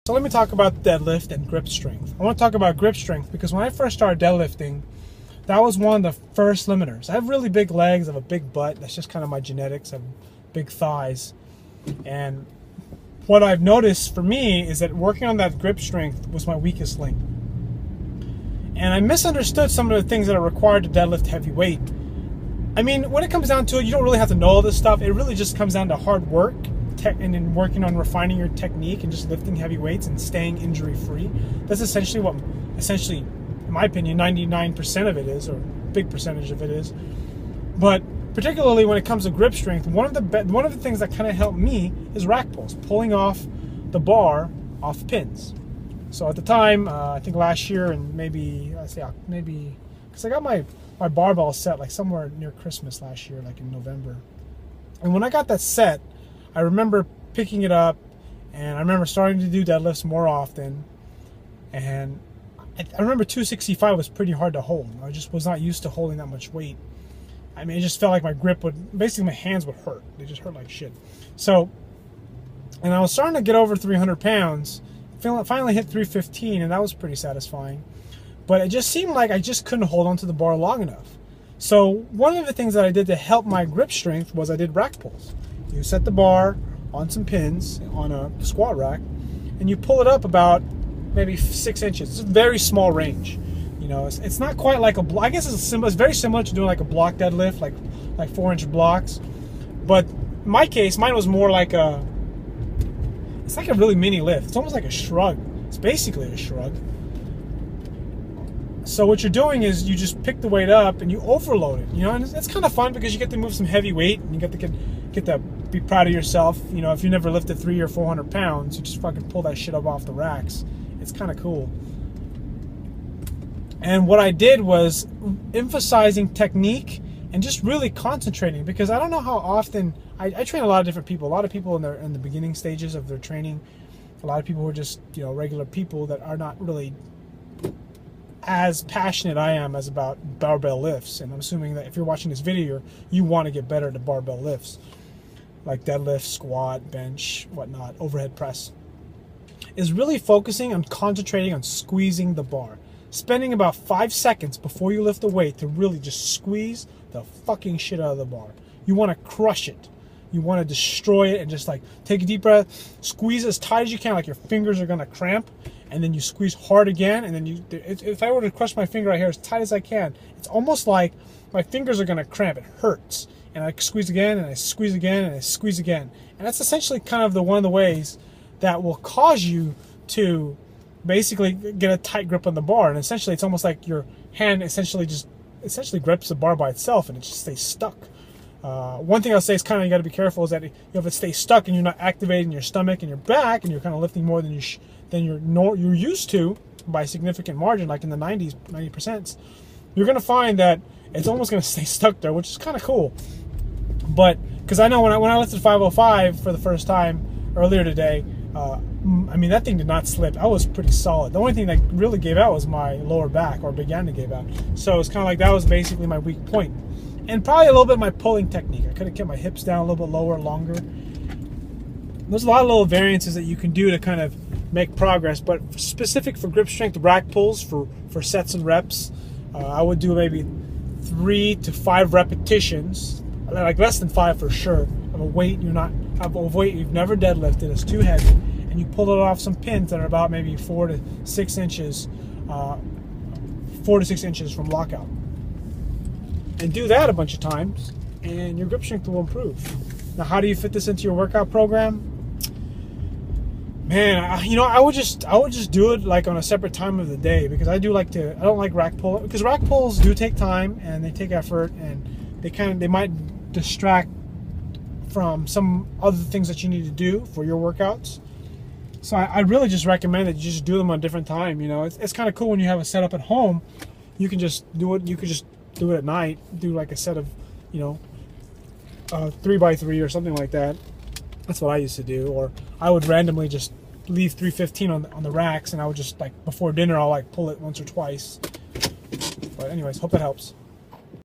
So let me talk about deadlift and grip strength. I want to talk about grip strength because when I first started deadlifting, that was one of the first limiters. I have really big legs, I have a big butt. That's just kind of my genetics. I have big thighs. And what I've noticed for me is that working on that grip strength was my weakest link. And I misunderstood some of the things that are required to deadlift heavy weight. I mean, when it comes down to it, you don't really have to know all this stuff. It really just comes down to hard work and then working on refining your technique and just lifting heavy weights and staying injury-free. That's essentially what, in my opinion, 99% of it is, or a big percentage of it is. But particularly when it comes to grip strength, one of the things that kind of helped me is rack pulls, pulling off the bar off pins. So at the time, I think last year, and maybe because I got my barbell set like somewhere near Christmas last year, like in November. And when I got that set, I remember picking it up, and I remember starting to do deadlifts more often. And I remember 265 was pretty hard to hold. I just was not used to holding that much weight. I mean, it just felt like my grip basically my hands would hurt. They just hurt like shit. So, and I was starting to get over 300 pounds. Finally hit 315, and that was pretty satisfying. But it just seemed like I just couldn't hold onto the bar long enough. So one of the things that I did to help my grip strength was I did rack pulls. You set the bar on some pins on a squat rack, and you pull it up about maybe 6 inches. It's a very small range. You know, it's not quite like a block. I guess it's very similar to doing like a block deadlift, like 4-inch blocks. But in my case, mine was more like it's like a really mini lift. It's almost like a shrug. It's basically a shrug. So what you're doing is you just pick the weight up and you overload it. You know, and it's kind of fun because you get to move some heavy weight and you get to be proud of yourself. You know, if you never lifted 300 or 400 pounds, you just fucking pull that shit up off the racks. It's kind of cool. And what I did was emphasizing technique and just really concentrating, because I don't know how often I train a lot of different people. A lot of people in the beginning stages of their training. A lot of people who are just, you know, regular people that are not really as passionate I am as about barbell lifts. And I'm assuming that if you're watching this video, you want to get better at barbell lifts, like deadlift, squat, bench, whatnot, overhead press. Is really focusing on concentrating on squeezing the bar. Spending about 5 seconds before you lift the weight to really just squeeze the fucking shit out of the bar. You want to crush it. You want to destroy it and just like take a deep breath, squeeze as tight as you can, like your fingers are going to cramp, and then you squeeze hard again, and then if I were to crush my finger right here as tight as I can, it's almost like my fingers are going to cramp. It hurts. And I squeeze again, and I squeeze again, and I squeeze again. And that's essentially kind of one of the ways that will cause you to basically get a tight grip on the bar. And essentially it's almost like your hand essentially grips the bar by itself, and it just stays stuck. One thing I'll say is kind of you got to be careful is that if it stays stuck and you're not activating your stomach and your back, and you're kind of lifting more than you're used to by a significant margin, like in the 90%, you're going to find that it's almost going to stay stuck there, which is kind of cool. But because I know when I lifted 505 for the first time earlier today, I mean, that thing did not slip. I was pretty solid. The only thing that really gave out was my lower back, or began to give out. So it's kind of like that was basically my weak point. And probably a little bit of my pulling technique. I could have kept my hips down a little bit lower, longer. There's a lot of little variances that you can do to kind of make progress, but specific for grip strength, rack pulls for sets and reps, I would do maybe 3 to 5 repetitions, like less than 5 for sure, of a weight you've never deadlifted, it's too heavy, and you pull it off some pins that are about maybe 4 to 6 inches from lockout. And do that a bunch of times, and your grip strength will improve. Now, how do you fit this into your workout program? Man, I would just do it like on a separate time of the day, because I don't like rack pull, because rack pulls do take time and they take effort, and they might distract from some other things that you need to do for your workouts. So I really just recommend that you just do them on a different time. You know, it's kind of cool when you have a setup at home. You can just do it. You could just do it at night. Do like a set of, 3x3 or something like that. That's what I used to do. Or I would randomly just leave 315 on the racks, and I would just, like, before dinner, I'll like pull it once or twice. But anyways, hope that helps.